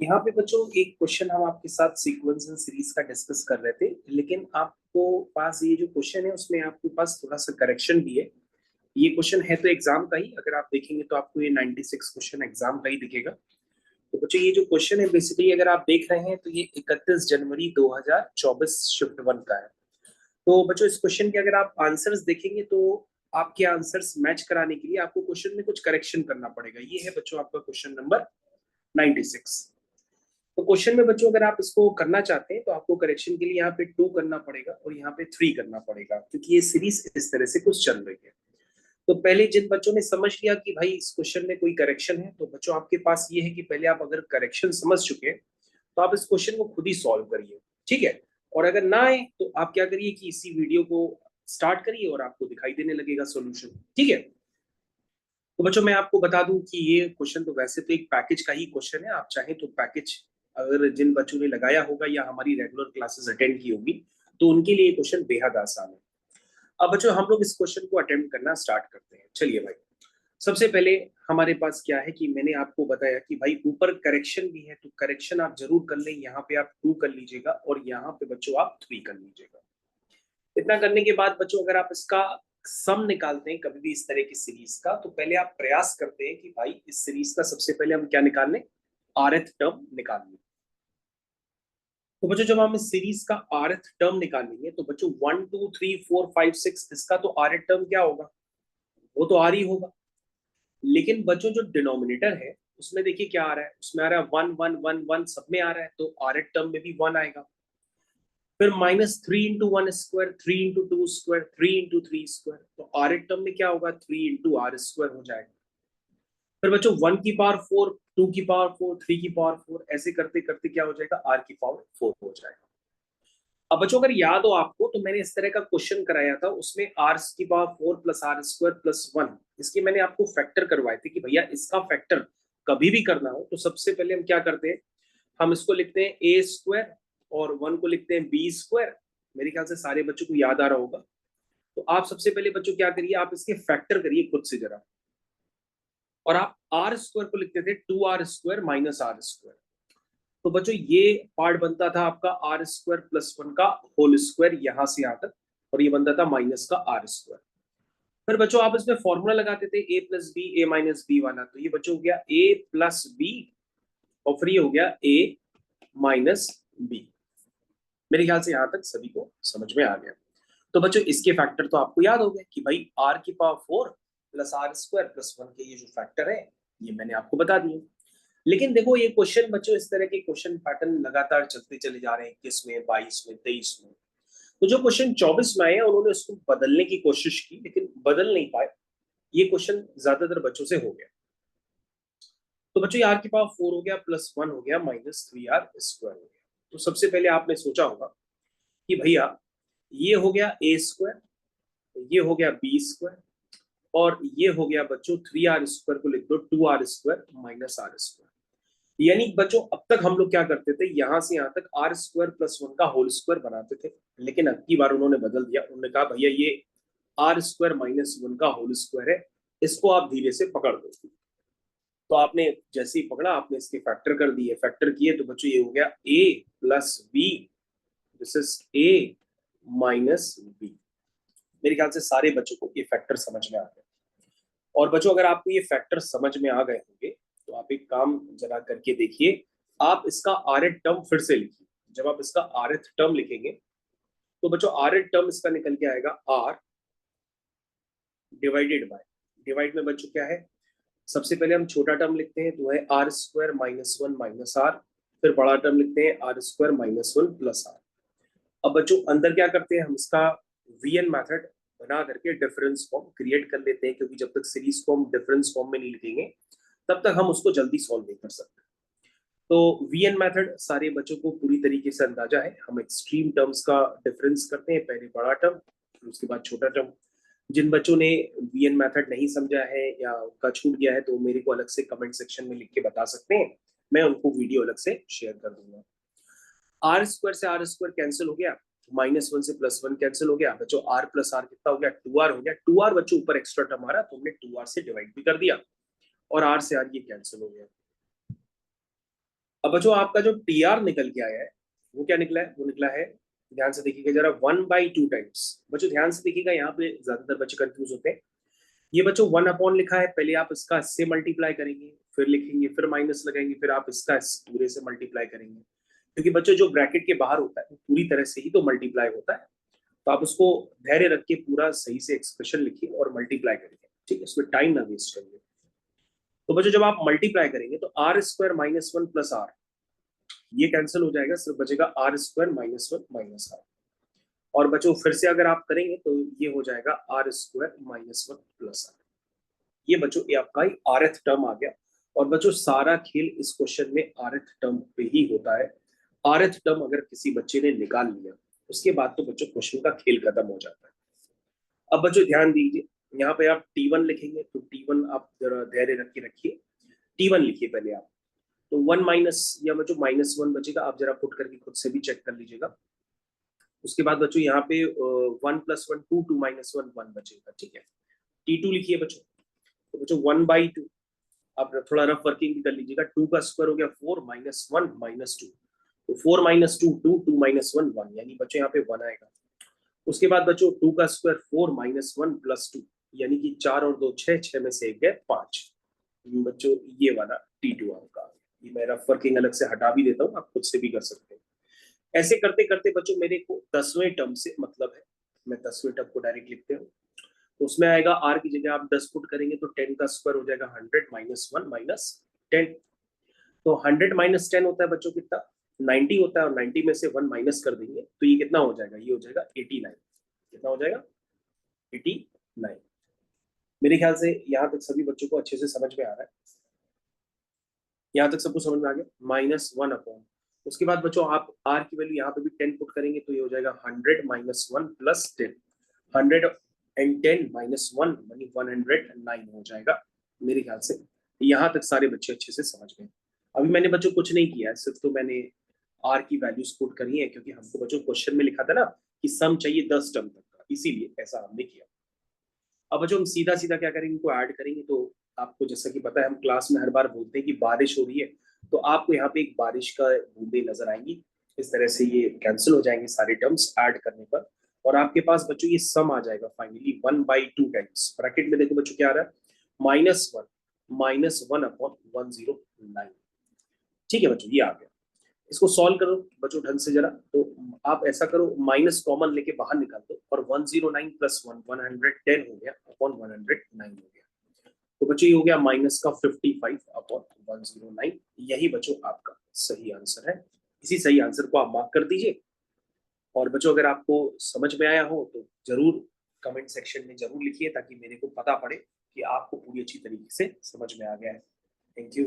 यहाँ पे बच्चों एक क्वेश्चन हम आपके साथ सीक्वेंस एंड सीरीज का डिस्कस कर रहे थे, लेकिन आपको पास ये जो क्वेश्चन है उसमें आपके पास थोड़ा सा करेक्शन भी है। ये क्वेश्चन है तो एग्जाम का ही, अगर आप देखेंगे तो आपको ये 96 क्वेश्चन एग्जाम का ही दिखेगा। तो बच्चों ये जो क्वेश्चन है बेसिकली अगर आप देख रहे हैं तो ये 31 जनवरी 2024 शिफ्ट 1 का है। तो बच्चों इस क्वेश्चन के अगर आप आंसर्स देखेंगे तो आपके आंसर्स मैच कराने के लिए आपको क्वेश्चन में कुछ करेक्शन करना पड़ेगा। ये है बच्चों आपका क्वेश्चन नंबर 96। तो क्वेश्चन में बच्चों अगर आप इसको करना चाहते हैं तो आपको करेक्शन के लिए यहाँ पे 2 करना पड़ेगा और यहाँ पे 3 करना पड़ेगा, क्योंकि ये सीरीज इस तरह से कुछ चल रही है। तो पहले जिन बच्चों ने समझ लिया कि भाई इस क्वेश्चन में कोई करेक्शन है, तो बच्चों आपके पास ये है कि पहले आप अगर करेक्शन समझ चुके हैं तो आप इस क्वेश्चन को खुद ही सॉल्व करिए, ठीक है। और अगर ना आए तो आप क्या करिए कि इसी वीडियो को स्टार्ट करिए और आपको दिखाई देने लगेगा सोल्यूशन, ठीक है। तो बच्चों मैं आपको बता दूं कि ये क्वेश्चन तो वैसे तो एक पैकेज का ही क्वेश्चन है। आप चाहें तो पैकेज अगर जिन बच्चों ने लगाया होगा या हमारी रेगुलर क्लासेस अटेंड की होगी तो उनके लिए क्वेश्चन बेहद आसान है। अब बच्चों हम लोग इस क्वेश्चन को अटेम्प्ट करना स्टार्ट करते हैं। चलिए भाई, सबसे पहले हमारे पास क्या है कि मैंने आपको बताया कि भाई ऊपर करेक्शन भी है, तो करेक्शन आप जरूर कर लें। यहाँ पे आप 2 कर लीजिएगा और यहाँ पे बच्चों आप 3 कर लीजिएगा। इतना करने के बाद बच्चों अगर आप इसका सम निकालते हैं कभी भी इस तरह की सीरीज का, तो पहले आप प्रयास करते हैं कि भाई इस सीरीज का सबसे पहले हम क्या निकाल लें, आरएथ टर्म निकाल लें। तो बच्चों जब हम इस सीरीज का आरएथ टर्म निकालेंगे तो बच्चों 1 2 3 4 5 6 इसका तो आरएथ टर्म क्या होगा, वो तो आर ही होगा। लेकिन बच्चों जो डिनोमिनेटर है उसमें देखिए क्या आ रहा है, उसमें आ रहा है 1 1 1 1, सब में आ रहा है, तो आरएथ टर्म में भी 1 आएगा। फिर -3 × 1 स्क्वायर, 3 × 2 स्क्वायर, 3 × 3 स्क्वायर, तो आर टर्म में क्या होगा, 3 × r² हो जाएगा। फिर बच्चों 1 की पावर 4, 2 की पावर 4, 3 की पावर 4, ऐसे करते करते क्या हो जाएगा, r⁴ हो जाएगा। अब बच्चों अगर याद हो आपको तो मैंने इस तरह का क्वेश्चन कराया था, उसमें r⁴ प्लस r² प्लस 1 इसके मैंने आपको फैक्टर करवाए थे कि भैया इसका फैक्टर कभी भी करना हो तो सबसे पहले हम क्या करते हैं, हम इसको लिखते हैं a² और 1 को लिखते हैं b²। मेरे ख्याल से सारे बच्चों को याद आ रहा होगा। तो आप सबसे पहले बच्चों क्या करिए, आप इसके फैक्टर करिए खुद से जरा। और आप r² को लिखते थे 2r² माइनस r²। तो बच्चों ये पार्ट बनता था आपका r² प्लस 1 का होल स्क्वायर यहां से यहां तक, और ये बनता था माइनस का r²। फिर बच्चों आप इसमें फॉर्मूला लगाते थे a plus B A minus B वाला, तो ये बच्चों हो गया a प्लस बी और फिर ये हो गया a माइनस बी। मेरे ख्याल से यहां तक सभी को समझ में आ गया। तो बच्चों इसके फैक्टर तो आपको याद हो गए कि भाई r⁴ प्लस r² प्लस 1 के ये जो फैक्टर है ये मैंने आपको बता दिए। लेकिन देखो ये क्वेश्चन बच्चों इस तरह के क्वेश्चन पैटर्न लगातार चलते चले जा रहे हैं, 21 में 22 में 23 में। तो जो क्वेश्चन 24 में आए हैं उन्होंने उसको बदलने की कोशिश की लेकिन बदल नहीं पाए। ये क्वेश्चन ज्यादातर बच्चों से हो गया। तो बच्चों r⁴ हो गया प्लस 1 हो गया माइनस 3r² हो गया। तो सबसे पहले आपने सोचा होगा कि भैया ये हो गया a², ये हो गया b² और ये हो गया बच्चों 3r² को लिख दो 2r² माइनस r²। यानी बच्चों अब तक हम लोग क्या करते थे, यहां से यहां तक r² प्लस 1 का होल स्क्वायर बनाते थे, लेकिन अब की बार उन्होंने बदल दिया। उन्होंने कहा भैया ये r² माइनस 1 का होल स्क्वायर है, इसको आप धीरे से पकड़ दो। तो आपने जैसे ही पकड़ा आपने इसके फैक्टर कर दिए, फैक्टर किए तो बच्चों ये हो गया a plus B, this is a minus B. मेरे ख्याल से सारे बच्चों को ये फैक्टर समझ में आ गया। और बच्चों अगर आपको ये फैक्टर समझ में आ गए होंगे तो आप एक काम जरा करके देखिए, आप इसका आरएथ टर्म फिर से लिखिए। जब आप इसका आरएथ टर्म लिखेंगे तो बच्चों आरएथ टर्म इसका निकल के आएगा r डिवाइडेड बाय, डिवाइड में बच्चों क्या है, सबसे पहले हम छोटा टर्म लिखते हैं तो है r² माइनस 1 माइनस r, फिर बड़ा टर्म लिखते हैं r² माइनस 1 प्लस r। अब बच्चों अंदर क्या करते हैं, हम इसका वीएन मेथड बना करके डिफरेंस फॉर्म क्रिएट कर लेते हैं, क्योंकि जब तक सीरीज को हम डिफरेंस फॉर्म में नहीं लिखेंगे तब तक हम उसको जल्दी सॉल्व नहीं कर सकते। तो वीएन मेथड सारे बच्चों को पूरी तरीके से अंदाजा है। हम एक्सट्रीम टर्म्स का डिफरेंस करते हैं, पहले बड़ा टर्म फिर उसके बाद छोटा टर्म। जिन बच्चों ने वीएन मेथड नहीं समझा है या उनका छूट गया है तो मेरे को अलग से कमेंट सेक्शन में लिख के बता सकते हैं, मैं उनको वीडियो अलग से शेयर कर दूंगा। r² से r² कैंसिल हो गया, -1 से +1 कैंसिल हो गया। बच्चों r प्लस r कितना हो गया, 2r हो गया। 2r बच्चों ऊपर एक्स्ट्रा टर्म आ रहा तो हमने 2r से डिवाइड भी कर दिया और r से r ये कैंसिल हो गया। अब बच्चों आपका जो TR निकल के आया है वो क्या निकला है, वो निकला है, ध्यान से देखिएगा जरा, 1/2 टाइम्स। बच्चों ध्यान से देखिएगा, यहाँ पे ज्यादातर बच्चे कंफ्यूज होते हैं। ये बच्चों 1 अपॉन लिखा है, पहले आप इसका इससे मल्टीप्लाई करेंगे, फिर लिखेंगे, फिर माइनस लगाएंगे, फिर आप इसका इस पूरे से मल्टीप्लाई करेंगे, क्योंकि बच्चों जो ब्रैकेट के बाहर होता है वो पूरी तरह से ही तो मल्टीप्लाई होता है। तो आप उसको धैर्य रख के पूरा सही से एक्सप्रेशन लिखिए और मल्टीप्लाई करिए, ठीक है, उसमें टाइम ना वेस्ट करिए। तो बच्चों जब आप मल्टीप्लाई करेंगे तो R² - 1 + R ये कैंसिल हो जाएगा, सिर्फ बचेगा R² - 1 - R। और बच्चों फिर से अगर आप करेंगे तो ये हो जाएगा R² - 1 + R। ये बच्चों ये आपका ही rth टर्म आ गया। और बच्चों सारा खेल इस क्वेश्चन में rth टर्म पे ही होता है। rth टर्म अगर किसी बच्चे ने निकाल लिया उसके बाद तो बच्चों क्वेश्चन का खेल खत्म हो जाता है। अब बच्चों ध्यान दीजिए, यहाँ पे आप T1 लिखेंगे तो T1 आप जरा धैर्य रख के रखिए, T1 लिखिए पहले आप। तो 1 माइनस या बच्चों -1 बचेगा, आप जरा पुट करके खुद से भी चेक कर लीजिएगा। उसके बाद बच्चों यहाँ पे 1 + 1 2 2 - 1 1 बचेगा, ठीक है। T2 लिखिए बच्चों, तो बच्चों 1/2 आप थोड़ा रफ वर्किंग भी कर लीजिएगा, 2 का स्क्वायर हो गया 4 -1 - 2, तो 4 - 2 2 2 - 1 1, यानी बच्चों यहाँ पे 1 आएगा। उसके बाद बच्चों 2 का स्क्वायर 4 -1 + 2, यानी कि 4 और 2 6, 6 में से 1 गए 5। बच्चों ये वाला T2 आपका, ये मैं रफ वर्किंग अलग से हटा भी देता हूँ, आप खुद से भी कर सकते हैं। ऐसे करते करते बच्चों मेरे को 10वें टर्म से मतलब है, मैं 10वें टर्म को डायरेक्ट लिखते हूँ। तो उसमें आएगा R की जगह आप 10 पुट करेंगे तो 10 का स्क्वायर हो जाएगा 100 - 1 - 10। तो 100 - 10 होता है बच्चों कितना, 90 होता है, और 90 में से 1 माइनस कर देंगे तो ये कितना हो जाएगा, ये हो जाएगा 89। कितना हो जाएगा, 89। मेरे ख्याल से यहाँ तक सभी बच्चों को अच्छे से समझ में आ रहा है, यहाँ तक सबको समझ में आ गया। -1 अपॉन, उसके बाद बच्चों आप R की वैल्यू यहाँ पे भी 10 पुट करेंगे तो ये हो जाएगा 100 - 1 + 10, 110 - 1 यानी 109 हो जाएगा। मेरे ख्याल से यहाँ तक सारे बच्चे अच्छे से समझ गए। अभी मैंने बच्चों कुछ नहीं किया है, सिर्फ तो मैंने R की वैल्यूज पुट करी है, क्योंकि हमको बच्चों क्वेश्चन में लिखा था ना कि सम चाहिए 10 टर्म तक का, इसीलिए ऐसा हमने किया। अब बच्चों हम सीधा सीधा क्या करेंगे, इनको ऐड करेंगे। तो आपको जैसा कि पता है, हम क्लास में हर बार बोलते हैं कि बारिश हो रही है, तो आपको यहाँ पे एक बारिश का बूंदे नजर आएंगी। इस तरह से ये कैंसिल हो जाएंगे सारे टर्म्स ऐड करने पर, और आपके पास बच्चों ये सम आ जाएगा फाइनली 1/2 टाइम्स। ब्रैकेट में देखो बच्चों क्या आ रहा है, -1 - 1 अपॉन 109। ठीक है बच्चों, ये आ गया। इसको सॉल्व करो बच्चों ढंग से जरा। तो आप ऐसा करो, माइनस कॉमन लेके बाहर निकाल दो, और 109 + 1 110 हो गया अपॉन 109 हो गया। तो बच्चों ये हो गया माइनस का 55 अपॉन 109। यही बच्चों आपका सही आंसर है। इसी सही आंसर को आप मार्क कर दीजिए। और बच्चों अगर आपको समझ में आया हो तो जरूर कमेंट सेक्शन में जरूर लिखिए, ताकि मेरे को पता पड़े कि आपको पूरी अच्छी तरीके से समझ में आ गया है। Thank you.